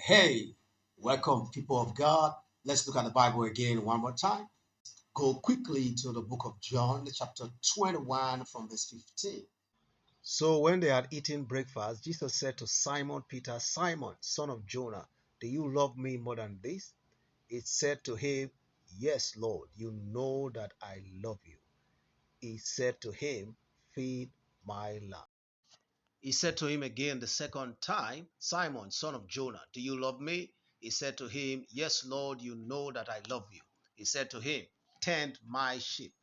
Hey, welcome, people of God. Let's look at the Bible again one more time. Go quickly to the book of John, chapter 21, from verse 15. So when they had eaten breakfast, Jesus said to Simon Peter, Simon, son of Jonah, do you love me more than this? He said to him, Yes, Lord, you know that I love you. He said to him, Feed my lamb. He said to him again the second time, Simon, son of Jonah, do you love me? He said to him, Yes, Lord, you know that I love you. He said to him, Tend my sheep.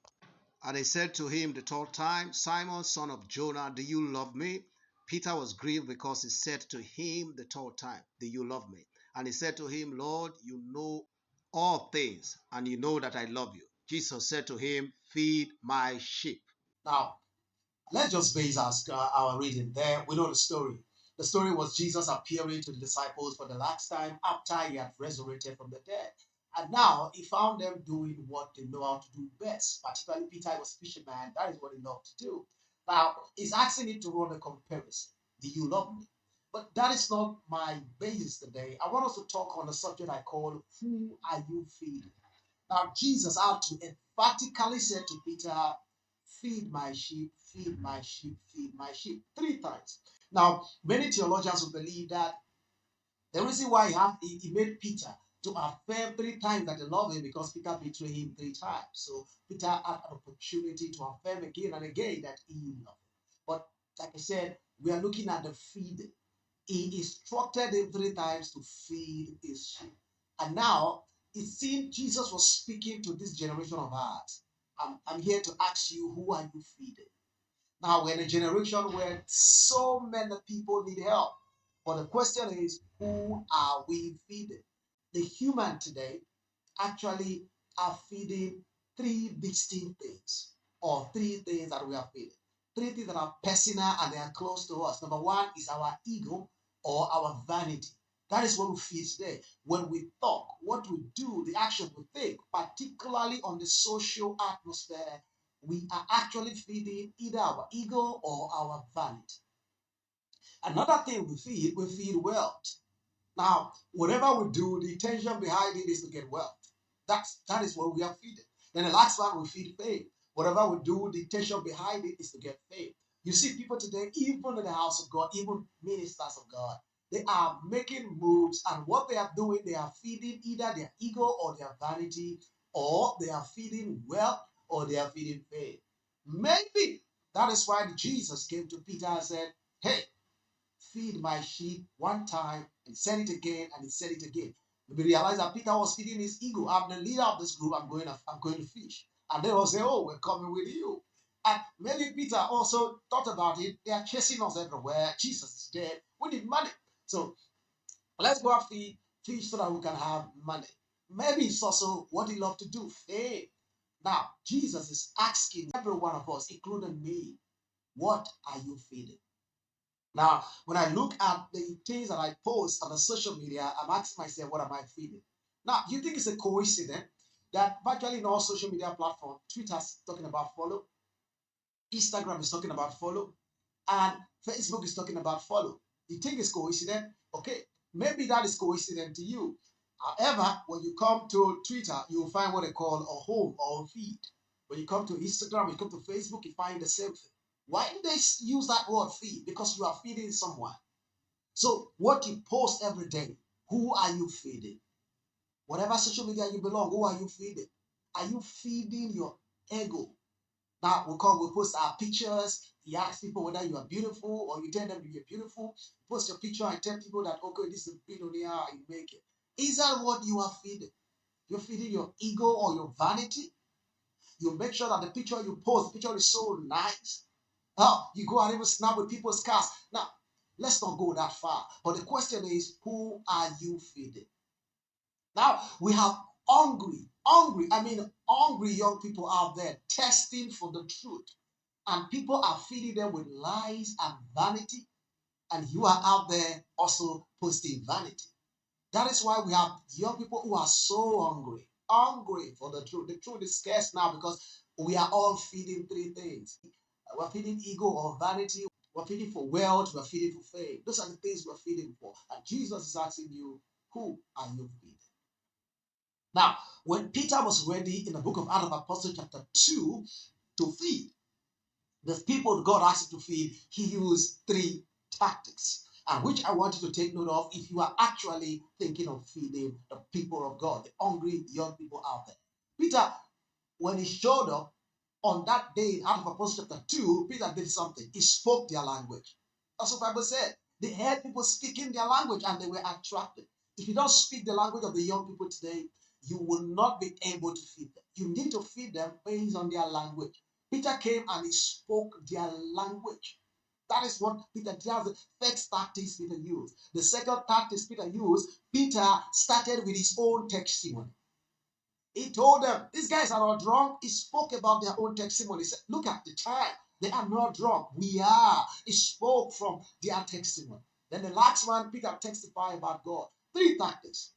And he said to him the third time, Simon, son of Jonah, do you love me? Peter was grieved because he said to him the third time, Do you love me? And he said to him, Lord, you know all things, and you know that I love you. Jesus said to him, Feed my sheep. Now, let's just base our reading there. We know the story. The story was Jesus appearing to the disciples for the last time after he had resurrected from the dead. And now he found them doing what they know how to do best. Particularly Peter was a fisherman. That is what he loved to do. Now he's asking him to run a comparison. Do you love me? But that is not my basis today. I want us to talk on the subject I call Who Are You Feeding? Now Jesus had to emphatically say to Peter, Feed my sheep, feed my sheep, feed my sheep, three times. Now, many theologians will believe that the reason why he made Peter to affirm three times that he loved him because Peter betrayed him three times. So Peter had an opportunity to affirm again and again that he loved him. But like I said, we are looking at the feeding. He instructed him three times to feed his sheep. And now it seemed Jesus was speaking to this generation of ours. I'm here to ask you, who are you feeding? Now, we're in a generation where so many people need help. But the question is, who are we feeding? The human today actually are feeding three distinct things, or three things that we are feeding. Three things that are personal and they are close to us. Number one is our ego or our vanity. That is what we feed today. When we talk, what we do, the action we take, particularly on the social atmosphere, we are actually feeding either our ego or our vanity. Another thing we feed wealth. Now, whatever we do, the intention behind it is to get wealth. That is what we are feeding. Then the last one, we feed fame. Whatever we do, the intention behind it is to get fame. You see people today, even in the house of God, even ministers of God, they are making moves, and what they are doing, they are feeding either their ego or their vanity, or they are feeding wealth, or they are feeding fame. Maybe that is why Jesus came to Peter and said, Hey, feed my sheep one time, and said it again, and he said it again. We realize that Peter was feeding his ego. I'm the leader of this group. I'm going to fish. And they will say, Oh, we're coming with you. And maybe Peter also thought about it. They are chasing us everywhere. Jesus is dead. We need money. So let's go and feed fish so that we can have money. Maybe it's also what he loved to do, fame. Now, Jesus is asking every one of us, including me, what are you feeding? Now, when I look at the things that I post on the social media, I'm asking myself, what am I feeding? Now, do you think it's a coincidence that virtually in all social media platforms, Twitter's talking about follow, Instagram is talking about follow, and Facebook is talking about follow? You think it's coincidence? Okay, maybe that is coincident to you. However, when you come to Twitter, you'll find what they call a home or a feed. When you come to Instagram, you come to Facebook, you find the same thing. Why do they use that word feed? Because you are feeding someone. So what you post every day, who are you feeding? Whatever social media you belong, who are you feeding? Are you feeding your ego? Now we post our pictures. You ask people whether you are beautiful, or you tell them you're beautiful. Post your picture and tell people that, okay, this is a billionaire, you make it. Is that what you are feeding? You're feeding your ego or your vanity? You make sure that the picture you post, the picture is so nice. Now, you go and even snap with people's cars. Now, let's not go that far. But the question is, who are you feeding? Now, we have hungry young people out there testing for the truth. And people are feeding them with lies and vanity. And you are out there also posting vanity. That is why we have young people who are so hungry for the truth. The truth is scarce now because we are all feeding three things. We're feeding ego or vanity. We're feeding for wealth, we're feeding for fame. Those are the things we're feeding for. And Jesus is asking you, who are you feeding? Now, when Peter was ready in the book of Acts of Apostles, chapter 2, to feed the people God asked him to feed, he used 3 tactics, and which I want you to take note of if you are actually thinking of feeding the people of God, the hungry young people out there. Peter, when he showed up on that day in Acts of Apostles chapter 2, Peter did something. He spoke their language. That's what the Bible said. They heard people speaking their language and they were attracted. If you don't speak the language of the young people today, you will not be able to feed them. You need to feed them based on their language. Peter came and he spoke their language. That is what Peter does. The first tactics Peter used. The second tactics Peter used, Peter started with his own testimony. He told them, these guys are not drunk. He spoke about their own testimony. He said, look at the time. They are not drunk. We are. He spoke from their testimony. Then the last one, Peter testified about God. 3 tactics.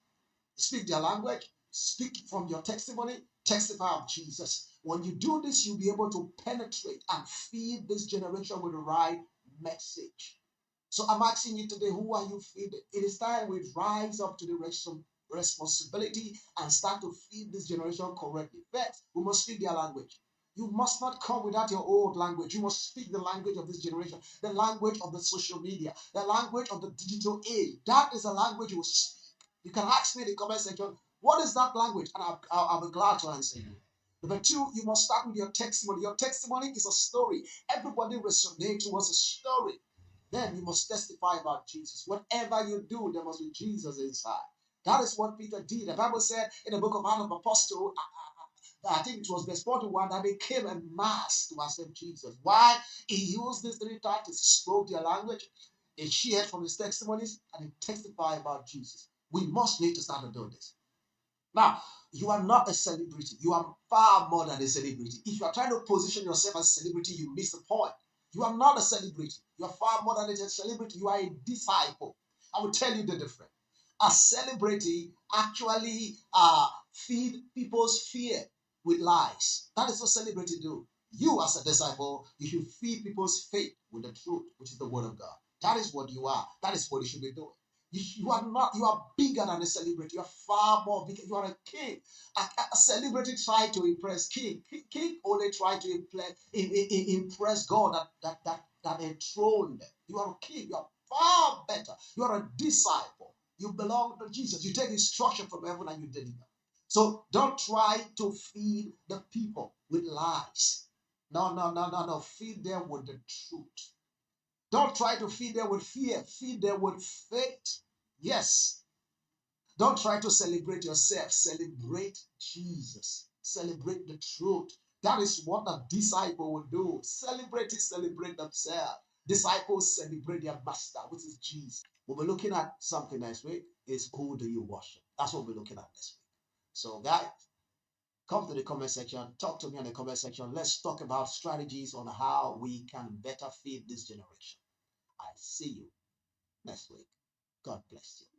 Speak their language, speak from your testimony, testify of Jesus. When you do this, you'll be able to penetrate and feed this generation with the right message. So I'm asking you today, who are you feeding? It is time we rise up to the responsibility and start to feed this generation correctly. First, we must speak their language. You must not come without your old language. You must speak the language of this generation, the language of the social media, the language of the digital age. That is a language you will speak. You can ask me in the comment section, what is that language? And I'll be glad to answer you. Number 2, you must start with your testimony. Your testimony is a story. Everybody resonates towards a story. Then you must testify about Jesus. Whatever you do, there must be Jesus inside. That is what Peter did. The Bible said in the book of Acts of Apostles, I think it was verse 41, that they came en masse to accept Jesus. Why? He used these 3 tactics. He spoke their language, he shared from his testimonies, and he testified about Jesus. We must need to start doing this. Now, you are not a celebrity. You are far more than a celebrity. If you are trying to position yourself as a celebrity, you miss the point. You are not a celebrity. You are far more than a celebrity. You are a disciple. I will tell you the difference. A celebrity actually feed people's fear with lies. That is what celebrity do. You as a disciple, you should feed people's faith with the truth, which is the word of God. That is what you are. That is what you should be doing. You are not, you are bigger than a celebrity. You are far more bigger. You are a king. A celebrity tried to impress king. King only tried to impress God that enthroned them. You are a king. You are far better. You are a disciple. You belong to Jesus. You take instruction from heaven and you deliver. So don't try to feed the people with lies. No. Feed them with the truth. Don't try to feed them with fear. Feed them with faith. Yes. Don't try to celebrate yourself. Celebrate Jesus. Celebrate the truth. That is what a disciple will do. Celebrate themselves. Disciples celebrate their master, which is Jesus. We'll be looking at something next week. Is who do you worship? That's what we're looking at this week. So, guys, come to the comment section. Talk to me in the comment section. Let's talk about strategies on how we can better feed this generation. I see you next week. God bless you.